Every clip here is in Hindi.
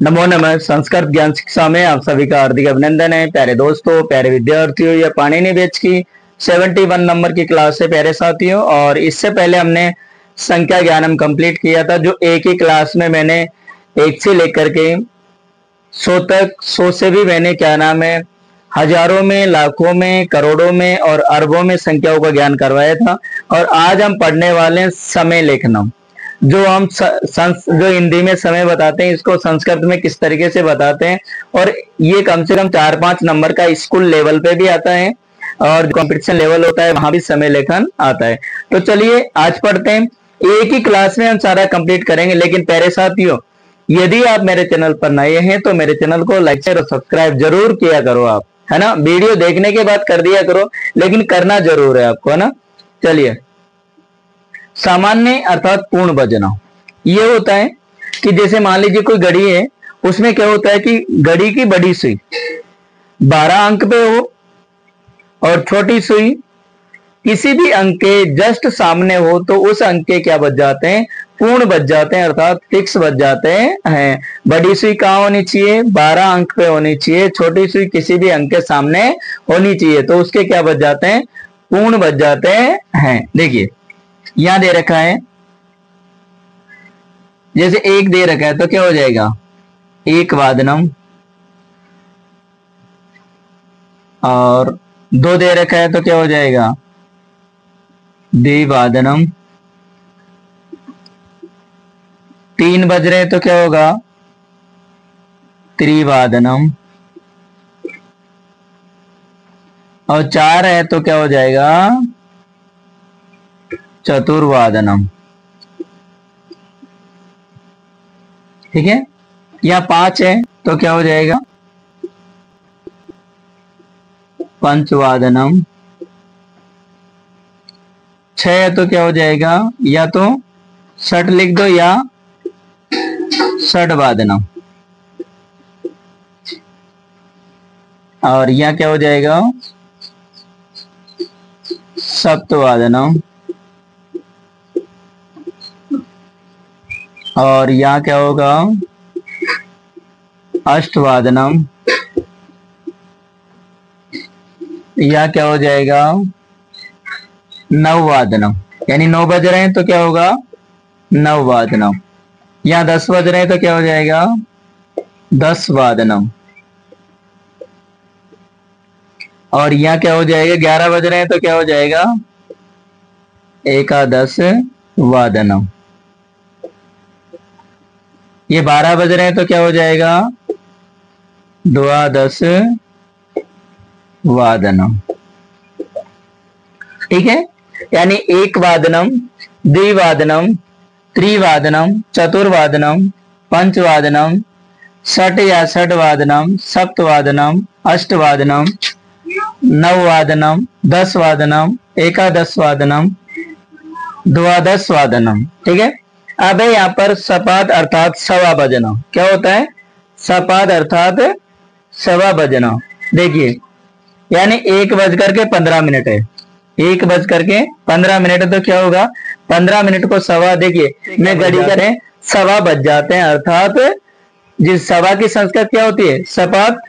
नमो नमः। संस्कृत ज्ञान शिक्षा में आप सभी का हार्दिक अभिनंदन है। प्यारे दोस्तों, प्यारे विद्यार्थियों, यह पाणिनि बैच की 71 नंबर की क्लास है प्यारे साथियों। और इससे पहले हमने संख्या ज्ञानम कंप्लीट किया था, जो एक ही क्लास में मैंने 1 से लेकर के 100 तक, 100 से भी मैंने क्या नाम है हजारों में, लाखों में, करोड़ों में और अरबों में संख्याओं का ज्ञान करवाया था। और आज हम पढ़ने वाले हैं समय लेखनम। जो हम जो हिंदी में समय बताते हैं, इसको संस्कृत में किस तरीके से बताते हैं। और ये कम से कम 4-5 नंबर का स्कूल लेवल पे भी आता है, और जो कंपटीशन लेवल होता है वहां भी समय लेखन आता है। तो चलिए आज पढ़ते हैं। एक ही क्लास में हम सारा कंप्लीट करेंगे। लेकिन प्यारे साथियों, यदि आप मेरे चैनल पर नए हैं तो मेरे चैनल को लाइक शेयर और सब्सक्राइब जरूर किया करो आप, है ना। वीडियो देखने के बाद कर दिया करो, लेकिन करना जरूर है आपको, है ना। चलिए, सामान्य अर्थात पूर्ण बजना ये होता है कि जैसे मान लीजिए कोई घड़ी है, उसमें क्या होता है कि घड़ी की बड़ी सुई 12 अंक पे हो और छोटी सुई किसी भी अंक के जस्ट सामने हो, तो उस अंक के क्या बच जाते हैं, पूर्ण बच जाते हैं, अर्थात फिक्स बच जाते हैं। बड़ी सुई कहाँ होनी चाहिए, 12 अंक पे होनी चाहिए। छोटी सुई किसी भी अंक के सामने होनी चाहिए, तो उसके क्या बच जाते हैं, पूर्ण बच जाते हैं। देखिए यहां दे रखा है, जैसे 1 दे रखा है तो क्या हो जाएगा, एक वादनम। और 2 दे रखा है तो क्या हो जाएगा, द्विवादनम। 3 बज रहे हैं तो क्या होगा, त्रिवादनम। और 4 है तो क्या हो जाएगा, चतुर्वादनम। ठीक है। या 5 है तो क्या हो जाएगा, पंचवादनम। 6 है तो क्या हो जाएगा, या तो षट लिख दो या षडवादनम। और यह क्या हो जाएगा, सप्तवादनम। और यहाँ क्या होगा, अष्टवादनम। यह क्या हो जाएगा, नववादनम। यानी 9 बज रहे हैं तो क्या होगा, नववादनम। यहाँ 10 बज रहे हैं तो क्या हो जाएगा, 10वादनम। और यहाँ क्या हो जाएगा, 11 बज रहे हैं तो क्या हो जाएगा, एकादश वादनम। ये 12 बज रहे हैं तो क्या हो जाएगा, द्वादश वादनम। ठीक है। यानी एक वादनम, द्विवादनम, त्रिवादनम, चतुर्वादनम, पंचवादनम, षट या षडवादनम, सप्तवादनम, अष्टवादनम, नववादनम, 10वादनम, एकादशवादनम, द्वादशवादनम। ठीक है। अब है यहाँ पर सपाद अर्थात सवा बजना। क्या होता है, सपाद अर्थात सवा बजना। देखिए, यानी 1:15 है। 1:15 है तो क्या होगा, 15 मिनट को सवा, देखिए मैं घड़ी करें, सवा बज जाते हैं। अर्थात जिस सवा की संस्कृत क्या होती है, सपात।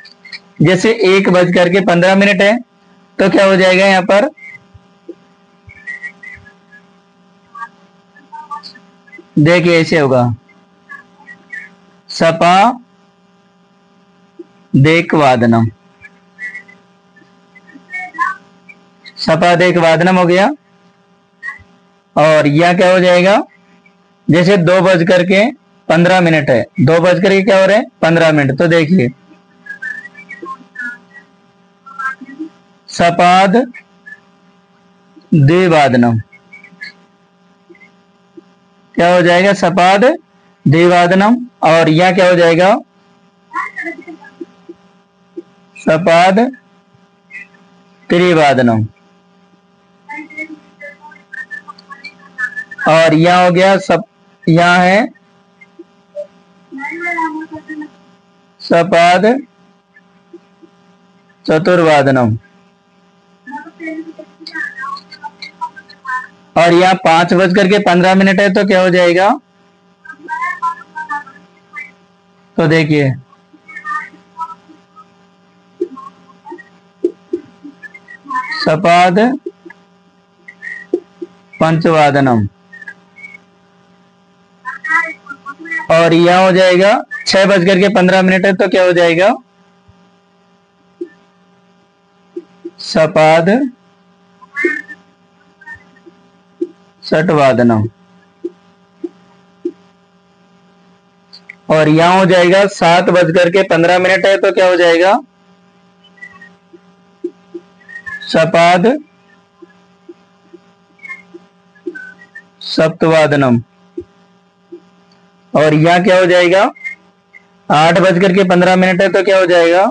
जैसे 1:15 है तो क्या हो जाएगा यहाँ पर, देखिए ऐसे होगा, सपा देक वादनम। सपा देक वादनम हो गया। और यह क्या हो जाएगा, जैसे 2:15 है, 2 क्या हो रहे हैं, 15 मिनट। तो देखिए सपाद द्विवादनम, क्या हो जाएगा, सपाद द्विवादनम। और यह क्या हो जाएगा, सपाद त्रिवादनम। और यह हो गया सब, यह है सपाद चतुर्वादनम। और यहाँ 5:15 है तो क्या हो जाएगा, तो देखिए सपाद पंचवादनम, और यह हो जाएगा 6:15 है, तो क्या हो जाएगा सपाद षटवादनम। और यहां हो जाएगा 7:15 है, तो क्या हो जाएगा सपाद सप्तवादनम। और यहां क्या हो जाएगा 8:15 है, तो क्या हो जाएगा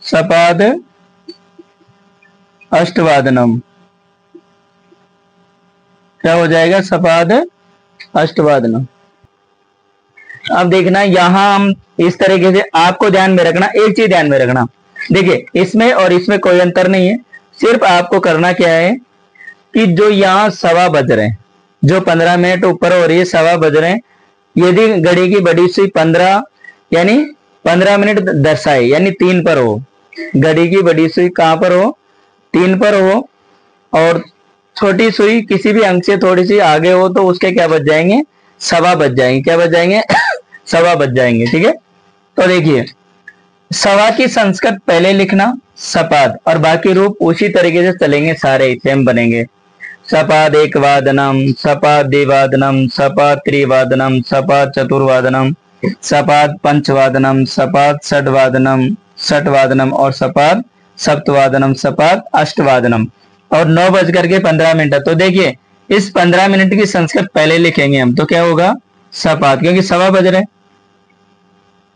सपाद अष्टवादनम। क्या हो जाएगा सपाद अष्टवादनम। अब देखना यहां हम इस तरीके से, आपको ध्यान में रखना, एक चीज ध्यान में रखना, देखिए इसमें और इसमें कोई अंतर नहीं है, सिर्फ आपको करना क्या है कि जो यहाँ सवा बज रहे हैं, जो 15 मिनट ऊपर हो रही है सवा बज रहे हैं, यदि घड़ी की बड़ी सुई 15 यानी 15 मिनट दर्शाए यानी 3 पर हो, घड़ी की बड़ी सुई कहां पर हो 3 पर हो, और छोटी सुई किसी भी अंक से थोड़ी सी आगे हो, तो उसके क्या बच जाएंगे सवा बच जाएंगे। क्या बच जाएंगे सवा बच जाएंगे। ठीक है, तो देखिए सवा की संस्कृत पहले लिखना सपाद, और बाकी रूप उसी तरीके से चलेंगे, सारे सेम बनेंगे। सपाद एक वादनम, सपाद द्विवादनम, सपाद त्रिवादनम, सपाद चतुर्वादनम, सपाद पंचवादनम, सपाद षटवादनम और सपाद सप्तवादनम, सपाद अष्टवादनम। और 9:15 तो देखिए इस 15 मिनट की संस्कृत पहले लिखेंगे हम, तो क्या होगा सपाद, क्योंकि सवा बज रहे,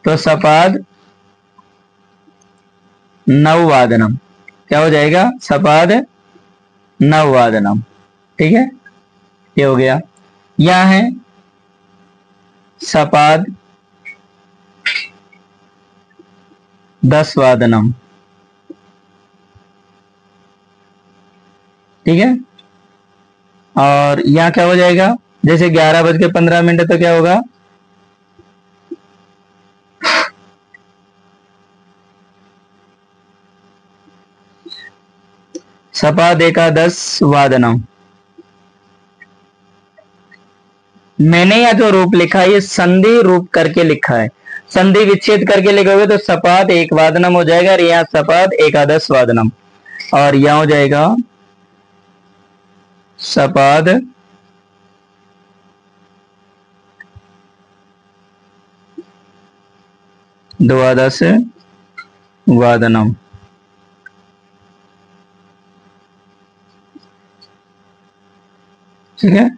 तो सपाद नववादनम। क्या हो जाएगा सपाद नववादनम। ठीक है, ये हो गया। यहां है सपाद 10वादनम। ठीक है, और यहां क्या हो जाएगा, जैसे 11:15 है, तो क्या होगा सपाद एकादश वादनम। मैंने यह जो रूप लिखा है ये संधि रूप करके लिखा है, संधि विच्छेद करके लिखोगे तो सपाद एक वादनम हो जाएगा, और यहाँ सपाद एकादश वादनम, और यहां हो जाएगा सपाद द्वादश वादनम। ठीक है,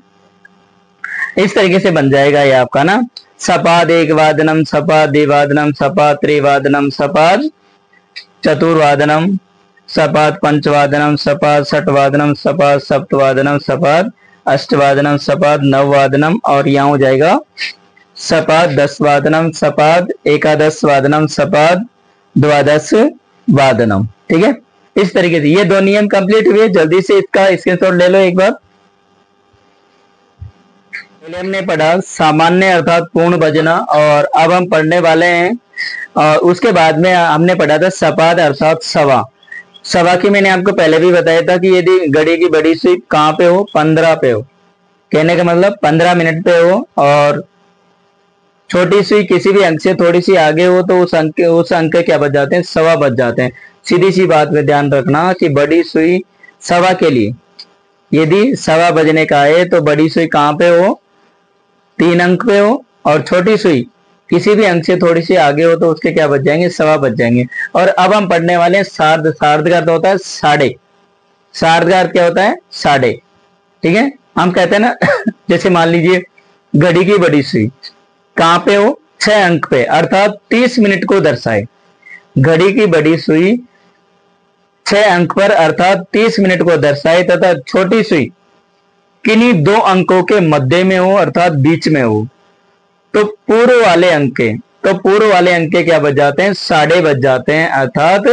इस तरीके से बन जाएगा ये आपका ना, सपाद एक वादनम, सपाद द्विवादनम, सपाद त्रिवादनम, सपाद चतुर्वादनम, सपाद पंचवादनम, सपाद षटवादनम, सपाद सप्तवादनम, सपाद अष्टवादनम, सपाद नववादनम, और यहाँ हो जाएगा सपाद 10वादनम, सपाद एकादश वादनम, सपाद द्वादश वादनम। ठीक है, इस तरीके से ये 2 नियम कंप्लीट हुए। जल्दी से इसका स्क्रीनशॉट ले लो एक बार। पहले हमने पढ़ा सामान्य अर्थात पूर्ण बजना, और अब हम पढ़ने वाले हैं और उसके बाद में हमने पढ़ा था सपाद अर्थात सवा। सवा की मैंने आपको पहले भी बताया था कि यदि घड़ी की बड़ी सुई कहां पे हो 15 पे हो, कहने का मतलब 15 मिनट पे हो, और छोटी सुई किसी भी अंक से थोड़ी सी आगे हो, तो उस अंक क्या बच जाते हैं सवा बच जाते हैं। सीधी सी बात पे ध्यान रखना कि बड़ी सुई सवा के लिए यदि सवा बजने का है तो बड़ी सुई कहां पे हो 3 अंक पे हो, और छोटी सुई किसी भी अंक से थोड़ी सी आगे हो तो उसके क्या बच जाएंगे सवा बच जाएंगे। और अब हम पढ़ने वाले हैं सार्ध। सार्ध का अर्थ होता है साढ़े। सार्ध का अर्थ क्या होता है साढ़े। ठीक है, हम कहते हैं ना जैसे मान लीजिए घड़ी की बड़ी सुई कहां पे हो 6 अंक पे, अर्थात 30 मिनट को दर्शाए। घड़ी की बड़ी सुई 6 अंक पर अर्थात 30 मिनट को दर्शाए, तथा छोटी सुई किन्हीं 2 अंकों के मध्य में हो अर्थात बीच में हो, तो पूर्व वाले अंक के, तो पूर्व वाले अंक के क्या बच जाते हैं साढ़े बच जाते हैं, अर्थात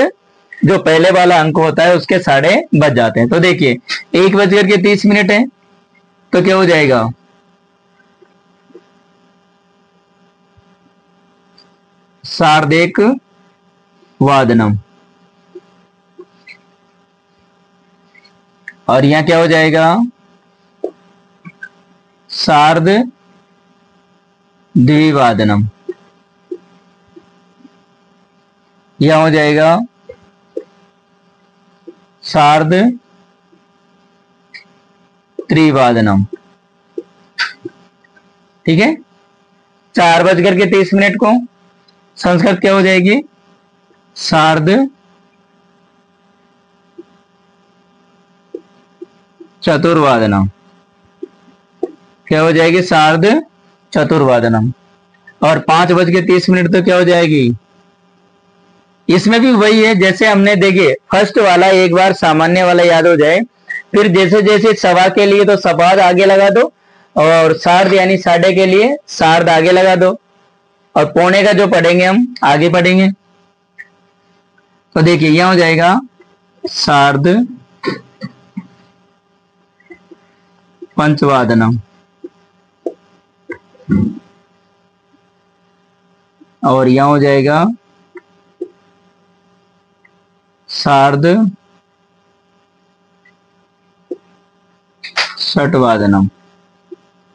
जो पहले वाला अंक होता है उसके साढ़े बच जाते हैं। तो देखिए 1:30 है, तो क्या हो जाएगा सार्धेक वादनम। और यहां क्या हो जाएगा, सार्ध द्विवादनम। यह हो जाएगा सार्ध त्रिवादनम। ठीक है, 4:30 को संस्कृत क्या हो जाएगी, सार्ध चतुर्वादनम। क्या हो जाएगी, सार्ध चतुर्वादनम। और 5:30 तो क्या हो जाएगी, इसमें भी वही है जैसे हमने देखिए फर्स्ट वाला एक बार सामान्य वाला याद हो जाए, फिर जैसे जैसे सवा के लिए तो सवाद आगे लगा दो, और सार्ध यानी साढ़े के लिए सार्ध आगे लगा दो, और पौने का जो पढ़ेंगे हम आगे पढ़ेंगे। तो देखिए यह हो जाएगा सार्ध पंचवादनम। और यह हो जाएगा सार्ध षटवादनम,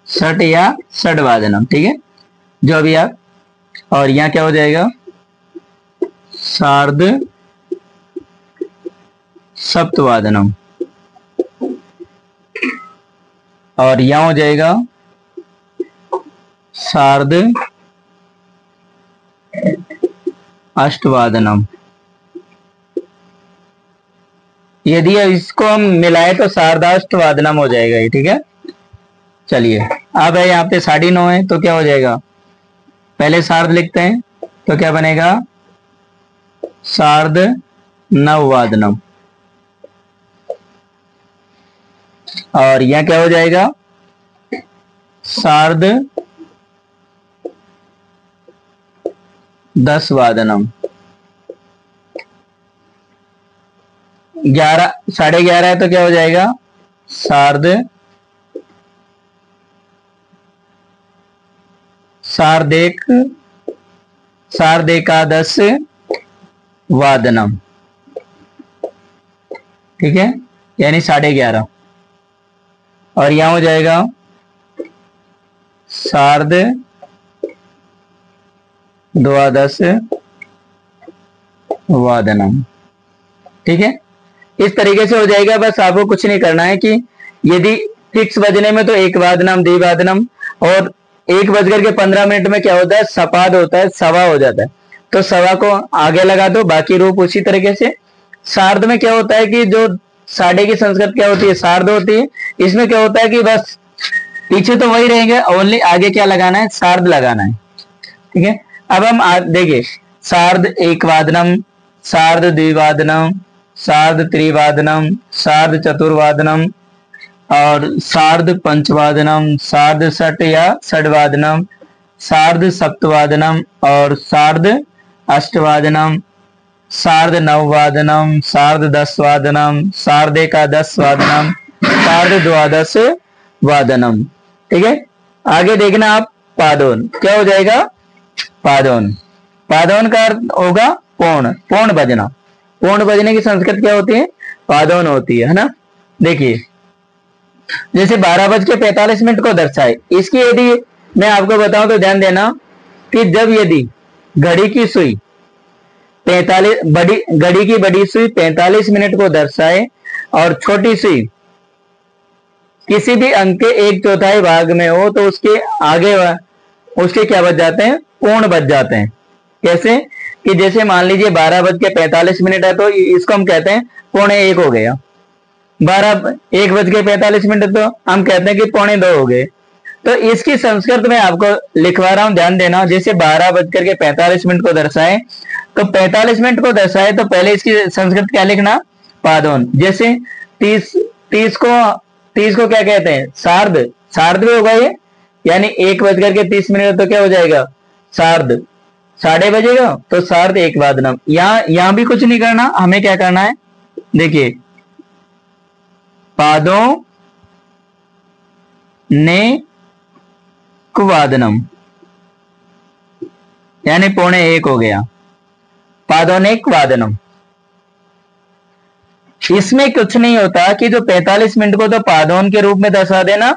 षट या षटवादनम, ठीक है, जो भी आप। और यहां क्या हो जाएगा, सार्ध सप्तवादनम। और यहां हो जाएगा सार्ध अष्टवादनम। यदि इसको हम मिलाए तो सार्धाष्टवादनम हो जाएगा ये, ठीक है। चलिए अब है यहाँ पे 9:30 है तो क्या हो जाएगा, पहले सार्ध लिखते हैं तो क्या बनेगा, सार्ध नववादनम। और यहां क्या हो जाएगा, सार्ध 10वादनम। 11:30 है तो क्या हो जाएगा, सार्ध सार्धेकादश वादनम। ठीक है, यानी 11:30। और यहां हो जाएगा सार्ध द्वादश वादनम। ठीक है, इस तरीके से हो जाएगा। बस आपको कुछ नहीं करना है कि यदि फिक्स बजने में तो एक वादनम द्विवादनम, और 1:15 में क्या होता है, सपाद होता है, सवा हो जाता है, तो सवा को आगे लगा दो, बाकी रूप उसी तरीके से। सार्ध में क्या होता है कि जो साढ़े की संस्कृत क्या होती है, सार्ध होती है। इसमें क्या होता है कि बस पीछे तो वही रहेंगे, ओनली आगे क्या लगाना है, सार्ध लगाना है। ठीक है, अब हम देखिए सार्ध एक वादनम, सार्ध द्विवादनम, सार्ध त्रिवादनम, सार्ध चतुर्वादनम, और सार्ध पंचवादनम, सार्ध षट या षडवादनम, सार्ध सप्तवादनम, और सार्ध अष्टवादनम, सार्ध नववादनम, सार्ध 10वादनम, सार्ध एकादशवादनम, सार्ध द्वादश वादनम। ठीक है, आगे देखना आप पादोन क्या हो जाएगा, पादोन। पादोन का अर्थ होगा पूर्ण, पूर्ण बजना। पूर्ण बजने की संस्कृत क्या होती है, पादोन होती है ना। देखिए जैसे 12:45 को दर्शाए, इसकी यदि मैं आपको बताऊं तो ध्यान देना कि जब यदि घड़ी की सुई 45 बड़ी घड़ी की बड़ी सुई 45 मिनट को दर्शाए और छोटी सुई किसी भी अंक के 1/4 भाग में हो तो उसके आगे उसके क्या बच जाते हैं, पूर्ण बच जाते हैं। कैसे कि जैसे मान लीजिए 12:45 है तो इसको हम कहते हैं 1:45 हो गया। 1:45 तो हम कहते हैं कि 1:45 हो गए। तो इसकी संस्कृत में आपको लिखवा रहा हूं, ध्यान देना। जैसे 12:45 को दर्शाए तो 45 मिनट को दर्शाए तो पहले इसकी संस्कृत क्या लिखना, पादोन। जैसे 30 को क्या कहते हैं, सार्ध। सार्ध भी होगा ये, यानी 1:30 तो क्या हो जाएगा, सार्ध। साढ़े बजेगा तो सार्ध एक वादनम। यहां भी कुछ नहीं करना, हमें क्या करना है, देखिए पादों ने कुवादनम। यानी 12:45 हो गया। पादोनेक वादनम। इसमें कुछ नहीं होता कि जो 45 मिनट को तो पादोन के रूप में दर्शा देना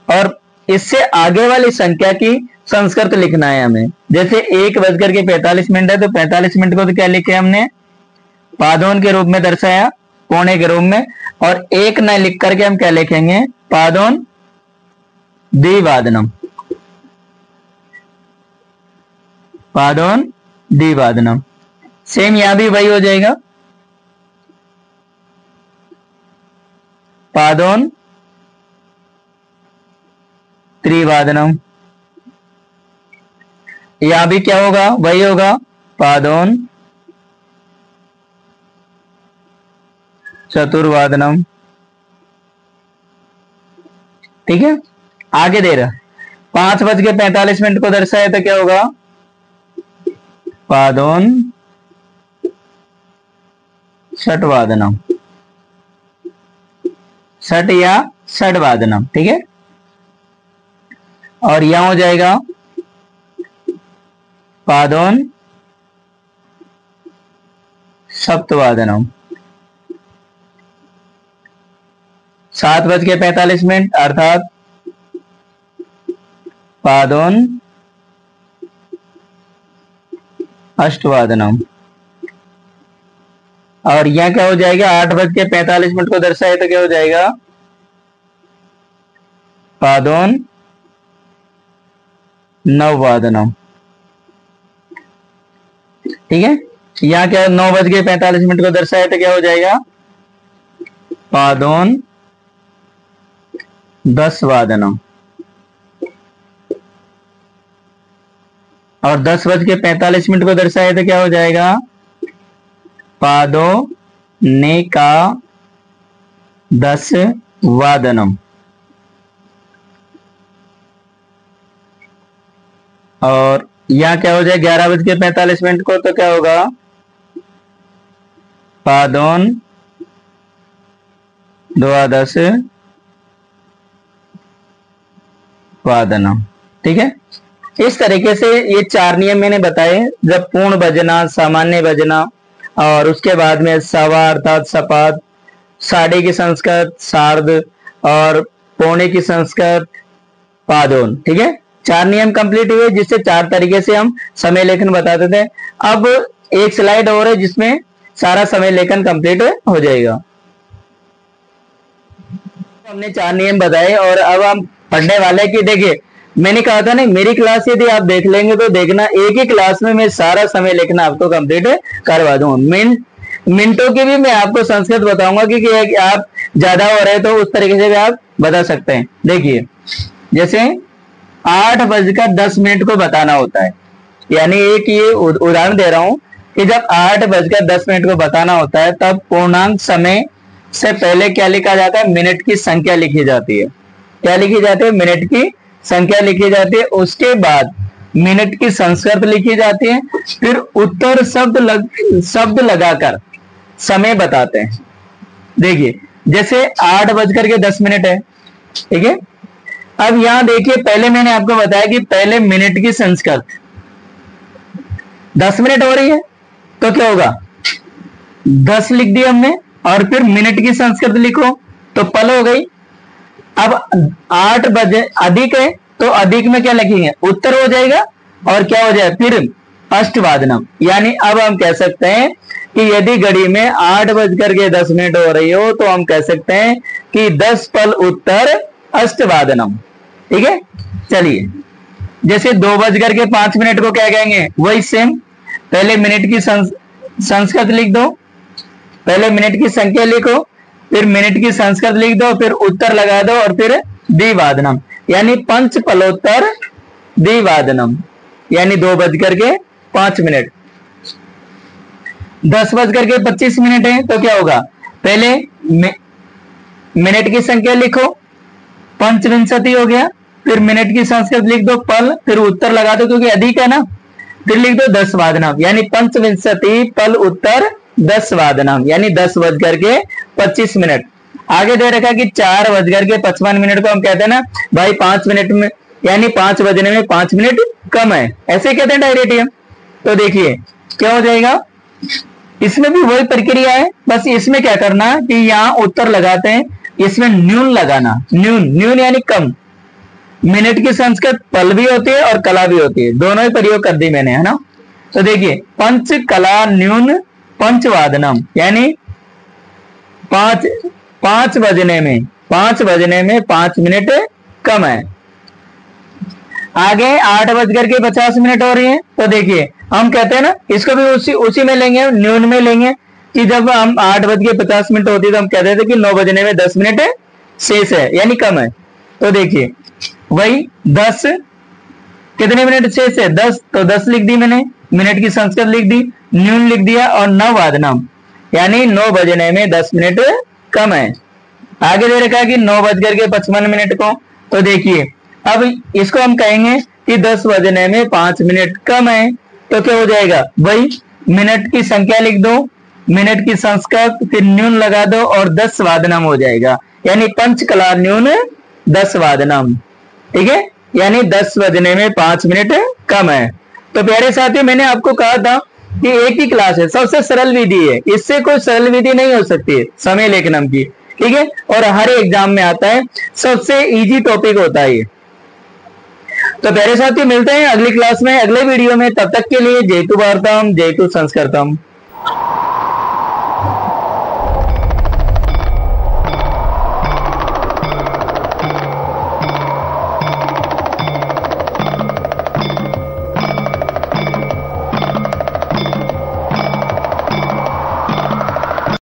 और इससे आगे वाली संख्या की संस्कृत लिखना है हमें। जैसे 1:45 है तो 45 मिनट को तो क्या लिखे हमने, पादोन के रूप में दर्शाया, पौने के रूप में, और एक न लिख करके हम क्या लिखेंगे, पादोन द्विवादनम। पादोन द्विवादनम। सेम यहां भी वही हो जाएगा, पादोन त्रिवादनम। यहां भी क्या होगा, वही होगा, पादोन चतुर्वादनम। ठीक है, आगे दे रहा 5:45 को दर्शाए तो क्या होगा, पादोन षटवादनम, षट या षटवादनम। ठीक है, और यहां हो जाएगा पादोन सप्तवादनम। 7:45 अर्थात पादोन अष्टवादनम। और यहां क्या हो जाएगा, 8:45 को दर्शाए तो क्या हो जाएगा, पादोन नववादनम। ठीक है, यहां क्या 9:45 को दर्शाए तो क्या हो जाएगा, पादोन 10वादनम। और 10:45 को दर्शाए तो क्या हो जाएगा, पादो ने का 10वादनम। और यहां क्या हो जाए 11:45 को तो क्या होगा, पादोन द्वादश वादनम। ठीक है, इस तरीके से ये 4 नियम मैंने बताए। जब पूर्ण बजना, सामान्य बजना, और उसके बाद में सवा अर्थात सपाद, साढ़े की संस्कृत सार्ध, और पौने की संस्कृत पादोन। ठीक है, 4 नियम कंप्लीट हुए, जिससे 4 तरीके से हम समय लेखन बताते थे। अब एक स्लाइड और है जिसमें सारा समय लेखन कंप्लीट हो जाएगा। हमने 4 नियम बताए और अब हम पढ़ने वाले हैं कि देखिए, मैंने कहा था ना, मेरी क्लास यदि आप देख लेंगे तो देखना एक ही क्लास में मैं सारा समय लेखना आपको कंप्लीट करवा दूंगा। मिनटों की भी मैं आपको संस्कृत बताऊंगा, क्योंकि आप ज्यादा हो रहे तो उस तरीके से भी आप बता सकते हैं। देखिए, जैसे 8:10 को बताना होता है, यानी एक ये उदाहरण दे रहा हूं कि जब 8:10 को बताना होता है तब पूर्णांक समय से पहले क्या लिखा जाता है, मिनट की संख्या लिखी जाती है। क्या लिखी जाती है, मिनट की संख्या लिखी जाती है। उसके बाद मिनट की संस्कृत लिखी जाती है, फिर उत्तर शब्द लगाकर समय बताते हैं। देखिए, जैसे 8:10 है, ठीक है। अब यहां देखिए, पहले मैंने आपको बताया कि पहले मिनट की संस्कृत 10 मिनट हो रही है तो क्या होगा, 10 लिख दिया हमने, और फिर मिनट की संस्कृत लिखो तो पल हो गई। अब 8 बजे अधिक है तो अधिक में क्या लिखेंगे, उत्तर हो जाएगा, और क्या हो जाए फिर अष्टवादनम। यानी अब हम कह सकते हैं कि यदि घड़ी में 8:10 हो रही हो तो हम कह सकते हैं कि 10 पल उत्तर अष्टवादनम। ठीक है, चलिए, जैसे 2:05 को क्या कहेंगे, वही सेम, पहले मिनट की संस्कृत लिख दो, पहले मिनट की संख्या लिखो, फिर मिनट की संस्कृत लिख दो, फिर उत्तर लगा दो, और फिर द्विवादनम, यानी पंच पलोत्तर द्विवादनम, यानी 2:05। 10:25 है तो क्या होगा, पहले मिनट की संख्या लिखो, पंचविंशति हो गया, फिर मिनट की संस्कृत लिख दो, पल, फिर उत्तर लगा दो क्योंकि अधिक है ना, फिर लिख दो 10वादनम, यानी पंचविंशति पल उत्तर 10वादनम, यानी 10:25। आगे दे रखा कि 4:55 को हम कहते हैं ना भाई 5 मिनट में, यानी 5 बजने में 5 मिनट कम है, ऐसे कहते हैं डायरेक्ट हम। तो देखिए क्या हो जाएगा, इसमें भी वही प्रक्रिया है, बस इसमें क्या करना है कि यहाँ उत्तर लगाते हैं, इसमें न्यून लगाना, न्यून, न्यून यानी कम। मिनट की संस्कृत पल भी होती है और कला भी होती है, दोनों ही प्रयोग कर दी मैंने, है ना। तो देखिए पंच कला न्यून पंचवादनम, यानी पांच बजने में 5 मिनट कम है। आगे 8:50 हो रही है, तो देखिए हम कहते हैं ना, इसको भी उसी में लेंगे, न्यून में लेंगे, कि जब हम 8:50 होती है तो हम कहते थे कि 9 बजने में 10 मिनट शेष है, यानी कम है। तो देखिए वही 10 कितने मिनट शेष है, 10, तो 10 लिख दी मैंने, मिनट की संस्कृत लिख दी, न्यून लिख दिया, और नववादनम यानी 9 बजने में 10 मिनट कम है। आगे दे रखा है कि 9:55 को, तो देखिए अब इसको हम कहेंगे कि 10 बजने में 5 मिनट कम है, तो क्या हो जाएगा, वही मिनट की संख्या लिख दो, मिनट की संस्कृत, फिर न्यून लगा दो और 10 वादनम हो जाएगा, यानी पंचकला न्यून 10 वादनम। ठीक है, यानी 10 बजने में 5 मिनट कम है। तो प्यारे साथियों, मैंने आपको कहा था कि एक ही क्लास है, सबसे सरल विधि है, इससे कोई सरल विधि नहीं हो सकती है समय लेखनम की। ठीक है, और हर एग्जाम में आता है, सबसे इजी टॉपिक होता है ये। तो प्यारे साथियों, मिलते हैं अगली क्लास में, अगले वीडियो में, तब तक के लिए जय तु भारतम, जय तु संस्कृतम।